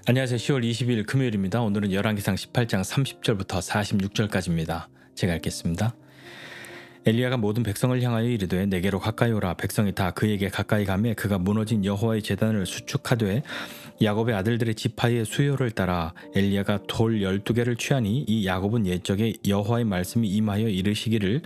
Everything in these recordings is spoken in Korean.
안녕하세요. 10월 20일 금요일입니다. 오늘은 열왕기상 18장 30절부터 46절까지입니다. 제가 읽겠습니다. 엘리야가 모든 백성을 향하여 이르되 내게로 가까이 오라. 백성이 다 그에게 가까이 가매 그가 무너진 여호와의 제단을 수축하되 야곱의 아들들의 지파의 수요를 따라 엘리야가 돌 12개를 취하니 이 야곱은 옛적에 여호와의 말씀이 임하여 이르시기를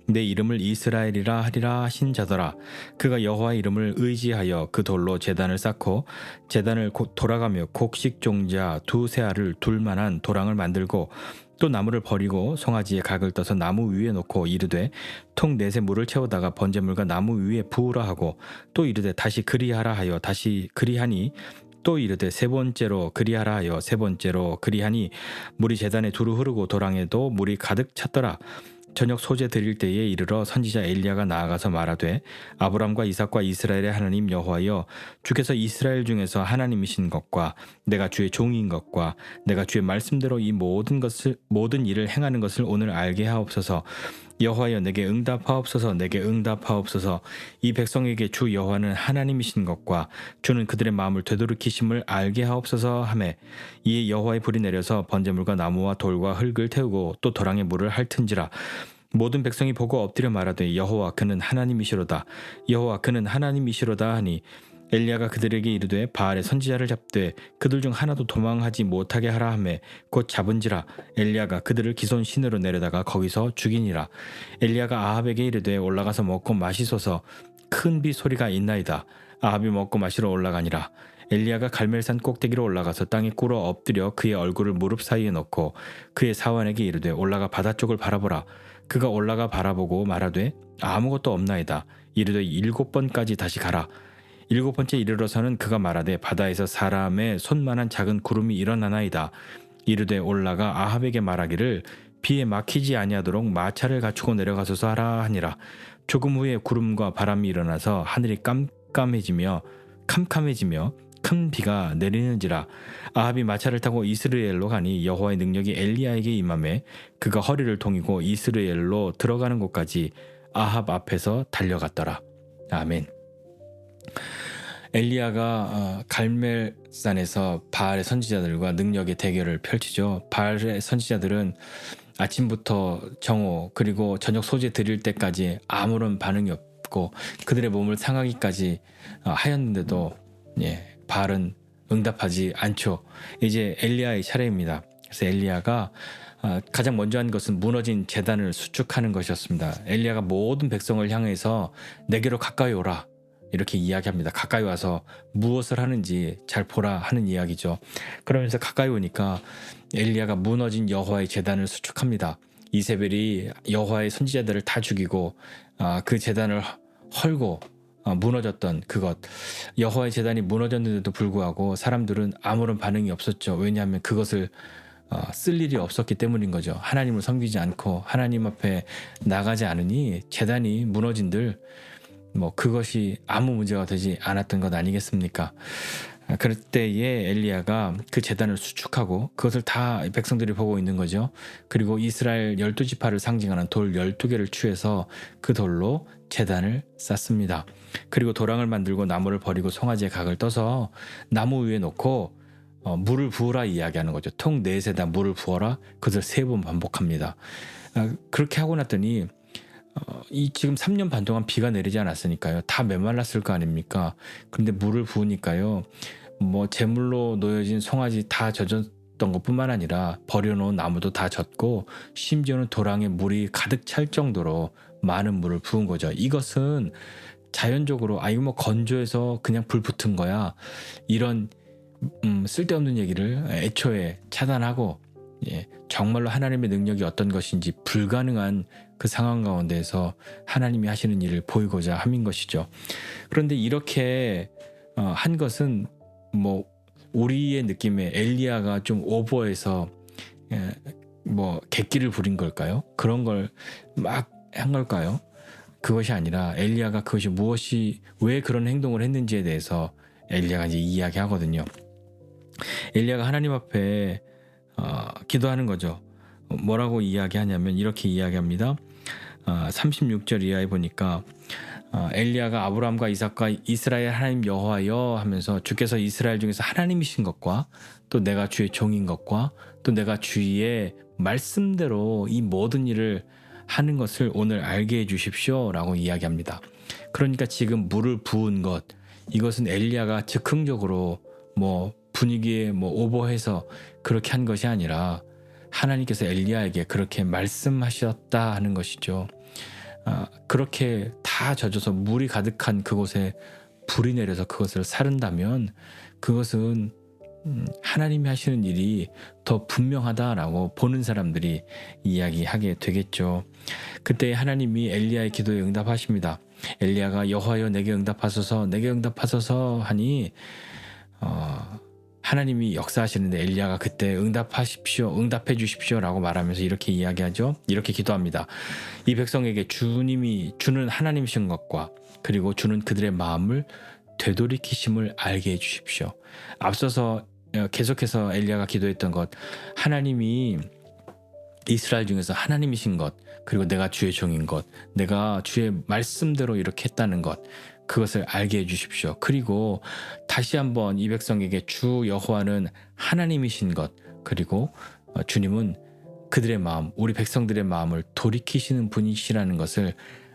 내 이름을 이스라엘이라 하리라 하신 자더라. 그가 여호와의 이름을 의지하여 그 돌로 제단을 쌓고 제단을 돌아가며 곡식 종자 두세 알을 둘 만한 도랑을 만들고 또 나무를 버리고 송아지에 각을 떠서 나무 위에 놓고 이르되 통 넷에 물을 채우다가 번제물과 나무 위에 부으라 하고 또 이르되 다시 그리하라 하여 다시 그리하니 또 이르되 세 번째로 그리하라 하여 세 번째로 그리하니 물이 제단에 두루 흐르고 도랑에도 물이 가득 찼더라. 저녁 소제 드릴 때에 이르러 선지자 엘리야가 나아가서 말하되 아브람과 이삭과 이스라엘의 하나님 여호와여 주께서 이스라엘 중에서 하나님이신 것과 내가 주의 종인 것과 내가 주의 말씀대로 이 모든 일을 행하는 것을 오늘 알게 하옵소서. 여호와여 내게 응답하옵소서. 내게 응답하옵소서. 이 백성에게 주 여호와는 하나님이신 것과 주는 그들의 마음을 되돌이키심을 알게 하옵소서 하매 이에 여호와의 불이 내려서 번제물과 나무와 돌과 흙을 태우고 또 도랑에 물을 핥은지라. 모든 백성이 보고 엎드려 말하되 여호와 그는 하나님이시로다. 여호와 그는 하나님이시로다 하니 엘리야가 그들에게 이르되 바알의 선지자를 잡되 그들 중 하나도 도망하지 못하게 하라 하매 곧 잡은지라. 엘리야가 그들을 기손 시내로 내려다가 거기서 죽이니라. 엘리야가 아합에게 이르되 올라가서 먹고 마시소서. 큰 비 소리가 있나이다. 아합이 먹고 마시러 올라가니라. 엘리야가 갈멜산 꼭대기로 올라가서 땅에 꿇어 엎드려 그의 얼굴을 무릎 사이에 넣고 그의 사환에게 이르되 올라가 바다 쪽을 바라보라. 그가 올라가 바라보고 말하되 아무것도 없나이다. 이르되 7번까지 다시 가라. 7번째 이르러서는 그가 말하되 바다에서 사람의 손만한 작은 구름이 일어나나이다. 이르되 올라가 아합에게 말하기를 비에 막히지 아니하도록 마차를 갖추고 내려가소서 하라 하니라. 조금 후에 구름과 바람이 일어나서 하늘이 캄캄해지며 큰 비가 내리는지라. 아합이 마차를 타고 이스라엘로 가니 여호와의 능력이 엘리야에게 임하매 그가 허리를 동이고 이스라엘로 들어가는 곳까지 아합 앞에서 달려갔더라. 아멘. 엘리야가 갈멜산에서 바알의 선지자들과 능력의 대결을 펼치죠. 바알의 선지자들은 아침부터 정오 그리고 저녁 소제 드릴 때까지 아무런 반응이 없고 그들의 몸을 상하기까지 하였는데도 바알은 응답하지 않죠. 이제 엘리야의 차례입니다. 그래서 엘리야가 가장 먼저 한 것은 무너진 제단을 수축하는 것이었습니다. 엘리야가 모든 백성을 향해서 내게로 가까이 오라 이렇게 이야기합니다. 가까이 와서 무엇을 하는지 잘 보라 하는 이야기죠. 그러면서 가까이 오니까 엘리야가 무너진 여호와의 제단을 수축합니다. 이세벨이 여호와의 선지자들을 다 죽이고 그 제단을 헐고 무너졌던 그것, 여호와의 제단이 무너졌는데도 불구하고 사람들은 아무런 반응이 없었죠. 왜냐하면 그것을 쓸 일이 없었기 때문인 거죠. 하나님을 섬기지 않고 하나님 앞에 나가지 않으니 제단이 무너진들 그것이 아무 문제가 되지 않았던 것 아니겠습니까? 그럴 때에 엘리야가 그 제단을 수축하고 그것을 다 백성들이 보고 있는 거죠. 그리고 이스라엘 12지파를 상징하는 돌 12개를 취해서 그 돌로 제단을 쌓습니다. 그리고 도랑을 만들고 나무를 버리고 송아지에 각을 떠서 나무 위에 놓고 물을 부으라 이야기하는 거죠. 통 넷에다 물을 부어라. 그것을 3번 반복합니다. 그렇게 하고 났더니 지금 3년 반 동안 비가 내리지 않았으니까요. 다 메말랐을 거 아닙니까? 그런데 물을 부으니까요. 제물로 놓여진 송아지 다 젖었던 것뿐만 아니라 버려놓은 나무도 다 젖고 심지어는 도랑에 물이 가득 찰 정도로 많은 물을 부은 거죠. 이것은 자연적으로 이거 건조해서 그냥 불 붙은 거야. 이런 쓸데없는 얘기를 애초에 차단하고 정말로 하나님의 능력이 어떤 것인지 불가능한 그 상황 가운데에서 하나님이 하시는 일을 보이고자 함인 것이죠. 그런데 이렇게 한 것은 우리의 느낌에 엘리야가 좀 오버해서 객기를 부린 걸까요? 그런 걸 막 한 걸까요? 그것이 아니라 엘리야가 왜 그런 행동을 했는지에 대해서 엘리야가 이제 이야기하거든요. 엘리야가 하나님 앞에 기도하는 거죠. 뭐라고 이야기하냐면 이렇게 이야기합니다. 36절 이하에 보니까 엘리야가 아브라함과 이삭과 이스라엘 하나님 여호와여 하면서 주께서 이스라엘 중에서 하나님이신 것과 또 내가 주의 종인 것과 또 내가 주의 말씀대로 이 모든 일을 하는 것을 오늘 알게 해 주십시오 라고 이야기합니다. 그러니까 지금 물을 부은 것, 이것은 엘리야가 즉흥적으로 뭐 분위기에 뭐 오버해서 그렇게 한 것이 아니라 하나님께서 엘리야에게 그렇게 말씀하셨다 하는 것이죠. 그렇게 다 젖어서 물이 가득한 그곳에 불이 내려서 그것을 사른다면 그것은 하나님이 하시는 일이 더 분명하다라고 보는 사람들이 이야기하게 되겠죠. 그때 하나님이 엘리야의 기도에 응답하십니다. 엘리야가 여호와여 내게 응답하소서 내게 응답하소서 하니 하나님이 역사하시는데 엘리야가 그때 응답하십시오 응답해 주십시오라고 말하면서 이렇게 이야기하죠. 이렇게 기도합니다. 이 백성에게 주는 하나님이신 것과 그리고 주는 그들의 마음을 되돌이키심을 알게 해주십시오. 앞서서 계속해서 엘리야가 기도했던 것, 하나님이 이스라엘 중에서 하나님이신 것, 그리고 내가 주의 종인 것, 내가 주의 말씀대로 이렇게 했다는 것, 그것을 알게 해주십시오. 그리고 다시 한번 이 백성에게 주 여호와는 하나님이신 것, 그리고 주님은 그들의 마음, 우리 백성들의 마음을 돌이키시는 분이시라는 것을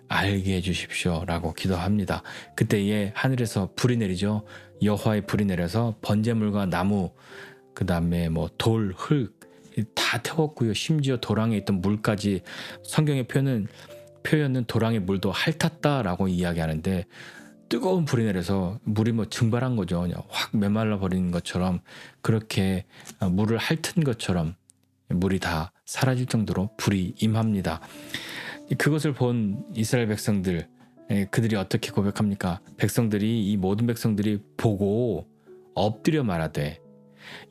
알게 해주십시오 라고 기도합니다. 그때에 하늘에서 불이 내리죠. 여호와의 불이 내려서 번제물과 나무, 그 다음에 뭐 돌, 흙 다 태웠고요. 심지어 도랑에 있던 물까지, 성경의 표현은 도랑의 물도 핥았다라고 이야기하는데 뜨거운 불이 내려서 물이 뭐 증발한 거죠. 그냥 확 메말라 버리는 것처럼, 그렇게 물을 핥은 것처럼 물이 다 사라질 정도로 불이 임합니다. 그것을 본 이스라엘 백성들, 그들이 어떻게 고백합니까? 이 모든 백성들이 보고 엎드려 말하되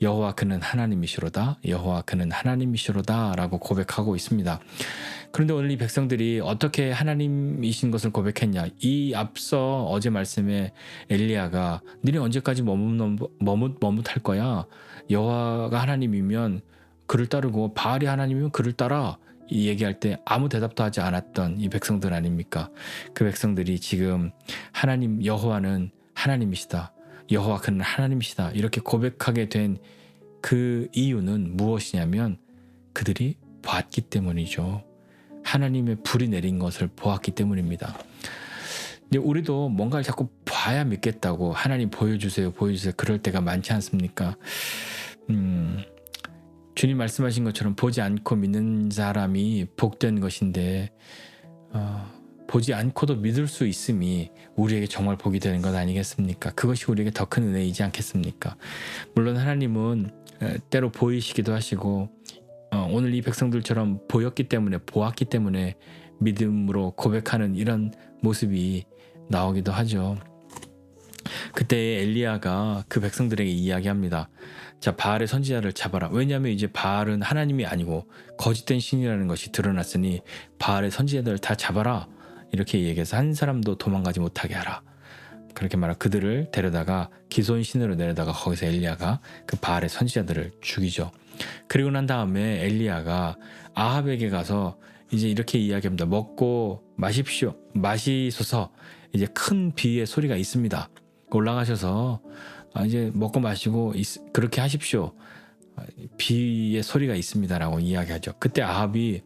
여호와 그는 하나님이시로다, 여호와 그는 하나님이시로다 라고 고백하고 있습니다. 그런데 오늘 이 백성들이 어떻게 하나님이신 것을 고백했냐? 이 앞서 어제 말씀에 엘리야가 너네 언제까지 머뭇할 거야? 여호와가 하나님이면 그를 따르고 바알이 하나님이면 그를 따라, 이 얘기할 때 아무 대답도 하지 않았던 이 백성들 아닙니까? 그 백성들이 지금 하나님 여호와는 하나님이시다, 여호와 그는 하나님이시다 이렇게 고백하게 된 그 이유는 무엇이냐면 그들이 봤기 때문이죠. 하나님의 불이 내린 것을 보았기 때문입니다. 근데 우리도 뭔가를 자꾸 봐야 믿겠다고 하나님 보여주세요 그럴 때가 많지 않습니까? 주님 말씀하신 것처럼 보지 않고 믿는 사람이 복된 것인데 보지 않고도 믿을 수 있음이 우리에게 정말 복이 되는 것 아니겠습니까? 그것이 우리에게 더 큰 은혜이지 않겠습니까? 물론 하나님은 때로 보이시기도 하시고 오늘 이 백성들처럼 보았기 때문에 믿음으로 고백하는 이런 모습이 나오기도 하죠. 그때 엘리야가 그 백성들에게 이야기합니다. 자, 바알의 선지자를 잡아라. 왜냐하면 이제 바알은 하나님이 아니고 거짓된 신이라는 것이 드러났으니 바알의 선지자들을 다 잡아라. 이렇게 얘기해서 한 사람도 도망가지 못하게 하라. 그렇게 말하고 그들을 데려다가 기손 신으로 내려다가 거기서 엘리야가 그 바알의 선지자들을 죽이죠. 그리고 난 다음에 엘리야가 아합에게 가서 이제 이렇게 이야기합니다. 먹고 마시소서. 이제 큰 비의 소리가 있습니다. 올라가셔서 이제 먹고 마시고 그렇게 하십시오. 비의 소리가 있습니다라고 이야기하죠. 그때 아합이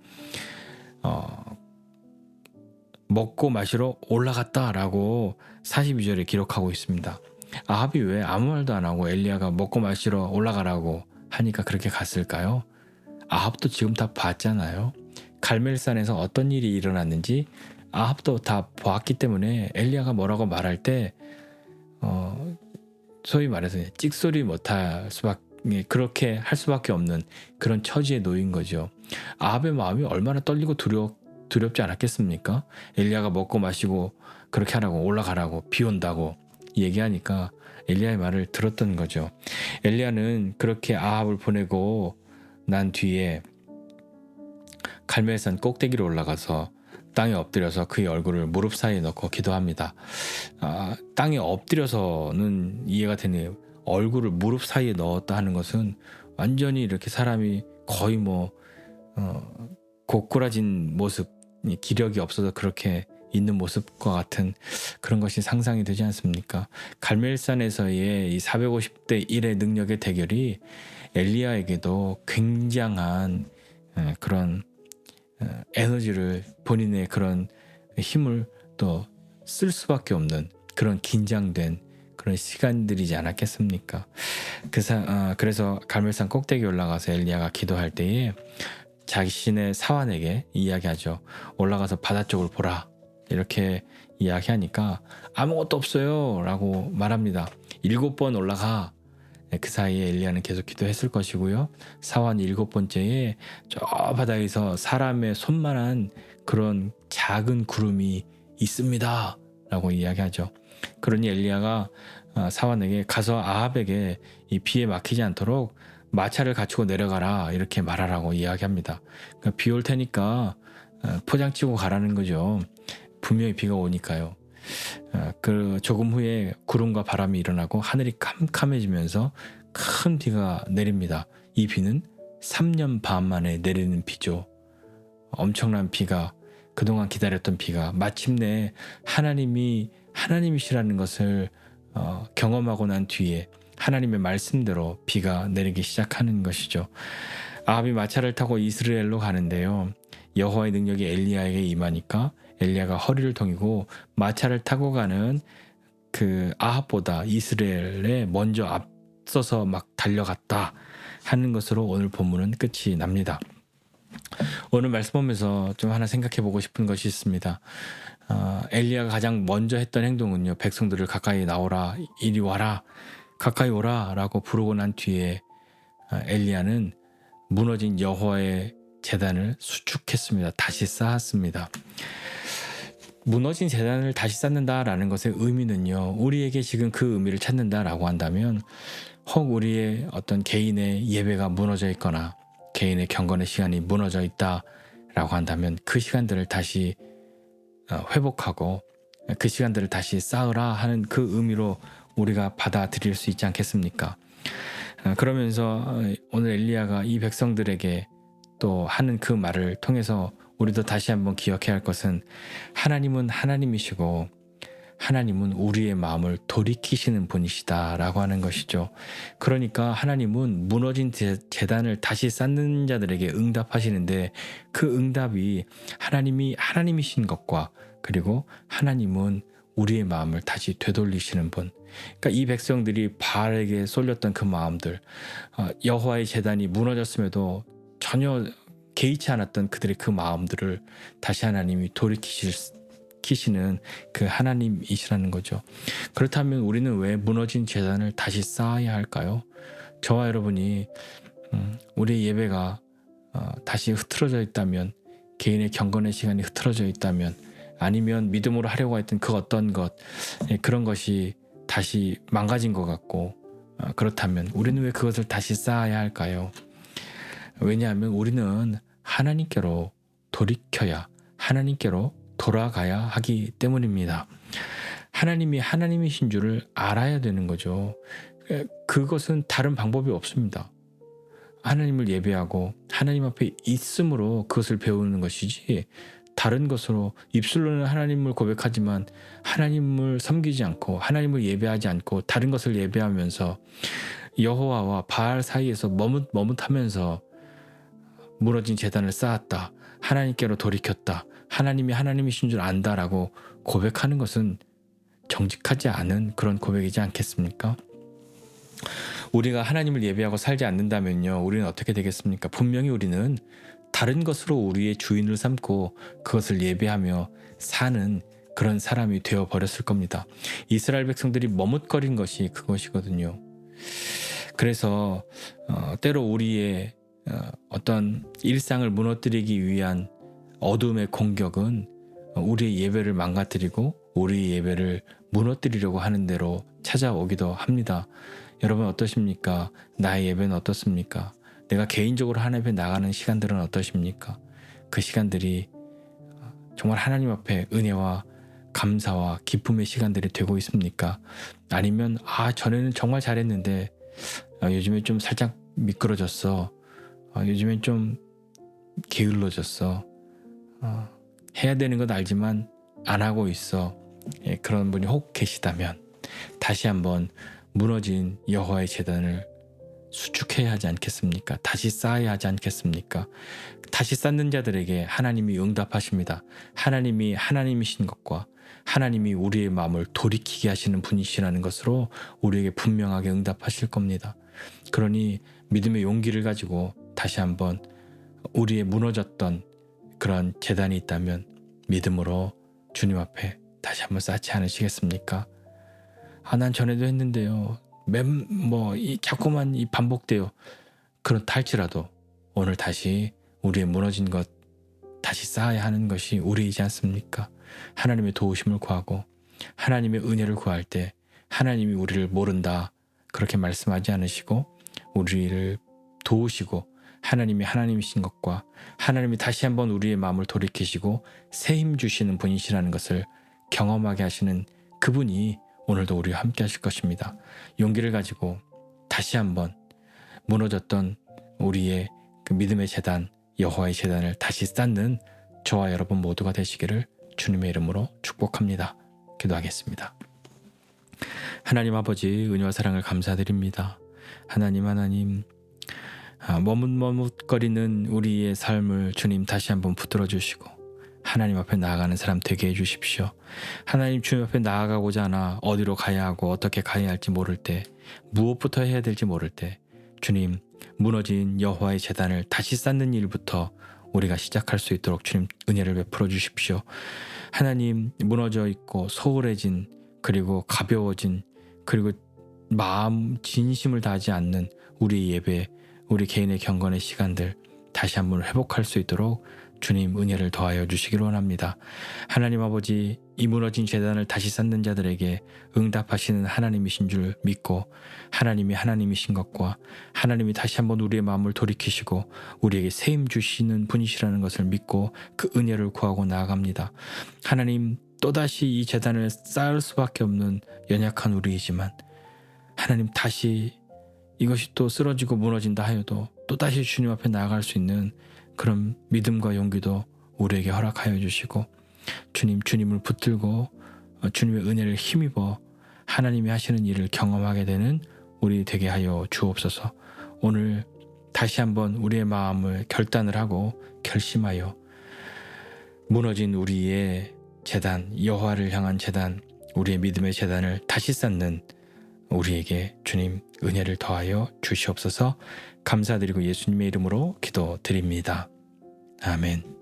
먹고 마시러 올라갔다라고 42절에 기록하고 있습니다. 아합이 왜 아무 말도 안 하고 엘리야가 먹고 마시러 올라가라고 하니까 그렇게 갔을까요? 아합도 지금 다 봤잖아요. 갈멜산에서 어떤 일이 일어났는지 아합도 다 보았기 때문에 엘리야가 뭐라고 말할 때 소위 말해서 찍소리 못할 수밖에, 그렇게 할 수밖에 없는 그런 처지에 놓인 거죠. 아합의 마음이 얼마나 떨리고 두렵지 않았겠습니까? 엘리야가 먹고 마시고 그렇게 하라고, 올라가라고, 비 온다고 얘기하니까 엘리야의 말을 들었던 거죠. 엘리야는 그렇게 아합을 보내고 난 뒤에 갈멜산 꼭대기로 올라가서 땅에 엎드려서 그의 얼굴을 무릎 사이에 넣고 기도합니다. 땅에 엎드려서는 이해가 되네요. 얼굴을 무릎 사이에 넣었다 하는 것은 완전히 이렇게 사람이 거의 고꾸라진 모습, 기력이 없어서 그렇게 있는 모습과 같은 그런 것이 상상이 되지 않습니까? 갈멜산에서의 이 450대 1의 능력의 대결이 엘리야에게도 굉장한 그런 에너지를, 본인의 그런 힘을 또 쓸 수밖에 없는 그런 긴장된 그런 시간들이지 않았겠습니까? 그래서 갈멜산 꼭대기 올라가서 엘리야가 기도할 때에 자신의 사환에게 이야기하죠. 올라가서 바다 쪽을 보라. 이렇게 이야기하니까 아무것도 없어요 라고 말합니다. 7번 올라가. 그 사이에 엘리야는 계속 기도했을 것이고요. 사환 7번째에 저 바다에서 사람의 손만한 그런 작은 구름이 있습니다 라고 이야기하죠. 그러니 엘리야가 사환에게 가서 아합에게 이 비에 막히지 않도록 마차를 갖추고 내려가라 이렇게 말하라고 이야기합니다. 그러니까 비 올 테니까 포장치고 가라는 거죠. 분명히 비가 오니까요. 그 조금 후에 구름과 바람이 일어나고 하늘이 캄캄해지면서 큰 비가 내립니다. 이 비는 3년 반 만에 내리는 비죠. 엄청난 비가, 그동안 기다렸던 비가 마침내 하나님이시라는 것을 경험하고 난 뒤에 하나님의 말씀대로 비가 내리기 시작하는 것이죠. 아합이 마차를 타고 이스라엘로 가는데요. 여호와의 능력이 엘리야에게 임하니까 엘리야가 허리를 동이고 마차를 타고 가는 그 아합보다 이스라엘에 먼저 앞서서 막 달려갔다 하는 것으로 오늘 본문은 끝이 납니다. 오늘 말씀 보면서 좀 하나 생각해 보고 싶은 것이 있습니다. 엘리야가 가장 먼저 했던 행동은요, 백성들을 가까이 나오라, 이리 와라, 가까이 오라 라고 부르고 난 뒤에 엘리야는 무너진 여호와의 제단을 수축했습니다. 다시 쌓았습니다. 무너진 제단을 다시 쌓는다라는 것의 의미는요, 우리에게 지금 그 의미를 찾는다라고 한다면, 혹 우리의 어떤 개인의 예배가 무너져 있거나 개인의 경건의 시간이 무너져 있다라고 한다면 그 시간들을 다시 회복하고 그 시간들을 다시 쌓으라 하는 그 의미로 우리가 받아들일 수 있지 않겠습니까? 그러면서 오늘 엘리야가 이 백성들에게 또 하는 그 말을 통해서 우리도 다시 한번 기억해야 할 것은, 하나님은 하나님이시고 하나님은 우리의 마음을 돌이키시는 분이시다라고 하는 것이죠. 그러니까 하나님은 무너진 제단을 다시 쌓는 자들에게 응답하시는데, 그 응답이 하나님이 하나님이신 것과, 그리고 하나님은 우리의 마음을 다시 되돌리시는 분. 그러니까 이 백성들이 바알에게 쏠렸던 그 마음들, 여호와의 제단이 무너졌음에도 전혀 개의치 않았던 그들의 그 마음들을 다시 하나님이 돌이키시는 그 하나님이시라는 거죠. 그렇다면 우리는 왜 무너진 제단을 다시 쌓아야 할까요? 저와 여러분이 우리의 예배가 다시 흐트러져 있다면, 개인의 경건의 시간이 흐트러져 있다면, 아니면 믿음으로 하려고 했던 그 어떤 것, 그런 것이 다시 망가진 것 같고, 그렇다면 우리는 왜 그것을 다시 쌓아야 할까요? 왜냐하면 우리는 하나님께로 돌이켜야, 하나님께로 돌아가야 하기 때문입니다. 하나님이 하나님이신 줄을 알아야 되는 거죠. 그것은 다른 방법이 없습니다. 하나님을 예배하고 하나님 앞에 있음으로 그것을 배우는 것이지, 다른 것으로 입술로는 하나님을 고백하지만 하나님을 섬기지 않고 하나님을 예배하지 않고 다른 것을 예배하면서 여호와와 바알 사이에서 머뭇하면서 무너진 제단을 쌓았다, 하나님께로 돌이켰다, 하나님이 하나님이신 줄 안다라고 고백하는 것은 정직하지 않은 그런 고백이지 않겠습니까? 우리가 하나님을 예배하고 살지 않는다면요, 우리는 어떻게 되겠습니까? 분명히 우리는 다른 것으로 우리의 주인을 삼고 그것을 예배하며 사는 그런 사람이 되어버렸을 겁니다. 이스라엘 백성들이 머뭇거린 것이 그것이거든요. 그래서 때로 우리의 어떤 일상을 무너뜨리기 위한 어둠의 공격은 우리의 예배를 망가뜨리고 우리의 예배를 무너뜨리려고 하는 대로 찾아오기도 합니다. 여러분 어떠십니까? 나의 예배는 어떻습니까? 내가 개인적으로 하나님 앞에 나가는 시간들은 어떠십니까? 그 시간들이 정말 하나님 앞에 은혜와 감사와 기쁨의 시간들이 되고 있습니까? 아니면 전에는 정말 잘했는데 요즘에 좀 살짝 미끄러졌어. 요즘엔 좀 게을러졌어. 해야 되는 건 알지만 안 하고 있어 그런 분이 혹 계시다면 다시 한번 무너진 여호와의 제단을 수축해야 하지 않겠습니까? 다시 쌓아야 하지 않겠습니까? 다시 쌓는 자들에게 하나님이 응답하십니다. 하나님이 하나님이신 것과 하나님이 우리의 마음을 돌이키게 하시는 분이시라는 것으로 우리에게 분명하게 응답하실 겁니다. 그러니 믿음의 용기를 가지고 다시 한번 우리의 무너졌던 그런 제단이 있다면 믿음으로 주님 앞에 다시 한번 쌓지 않으시겠습니까? 난 전에도 했는데요. 자꾸만 반복돼요. 그렇다 할지라도 오늘 다시 우리의 무너진 것 다시 쌓아야 하는 것이 우리이지 않습니까? 하나님의 도우심을 구하고 하나님의 은혜를 구할 때 하나님이 우리를 모른다 그렇게 말씀하지 않으시고 우리를 도우시고 하나님이 하나님이신 것과 하나님이 다시 한번 우리의 마음을 돌이키시고 새 힘 주시는 분이시라는 것을 경험하게 하시는 그분이 오늘도 우리와 함께 하실 것입니다. 용기를 가지고 다시 한번 무너졌던 우리의 그 믿음의 제단, 여호와의 제단을 다시 쌓는 저와 여러분 모두가 되시기를 주님의 이름으로 축복합니다. 기도하겠습니다. 하나님 아버지 은혜와 사랑을 감사드립니다. 하나님 머뭇머뭇거리는 우리의 삶을 주님 다시 한번 붙들어 주시고 하나님 앞에 나아가는 사람 되게 해주십시오. 하나님 주님 앞에 나아가고자 하나 어디로 가야 하고 어떻게 가야 할지 모를 때 무엇부터 해야 될지 모를 때 주님 무너진 여호와의 제단을 다시 쌓는 일부터 우리가 시작할 수 있도록 주님 은혜를 베풀어 주십시오. 하나님 무너져 있고 소홀해진 그리고 가벼워진 그리고 마음 진심을 다하지 않는 우리 예배 우리 개인의 경건의 시간들 다시 한번 회복할 수 있도록 주님 은혜를 더하여 주시기를 원합니다. 하나님 아버지 이 무너진 제단을 다시 쌓는 자들에게 응답하시는 하나님이신 줄 믿고 하나님이 하나님이신 것과 하나님이 다시 한번 우리의 마음을 돌이키시고 우리에게 새 힘 주시는 분이시라는 것을 믿고 그 은혜를 구하고 나아갑니다. 하나님 또다시 이 제단을 쌓을 수밖에 없는 연약한 우리이지만 하나님 다시 이것이 또 쓰러지고 무너진다 하여도 또다시 주님 앞에 나아갈 수 있는 그런 믿음과 용기도 우리에게 허락하여 주시고 주님을 붙들고 주님의 은혜를 힘입어 하나님이 하시는 일을 경험하게 되는 우리 되게 하여 주옵소서. 오늘 다시 한번 우리의 마음을 결단을 하고 결심하여 무너진 우리의 제단, 여호와를 향한 제단, 우리의 믿음의 제단을 다시 쌓는 우리에게 주님 은혜를 더하여 주시옵소서. 감사드리고 예수님의 이름으로 기도드립니다. 아멘.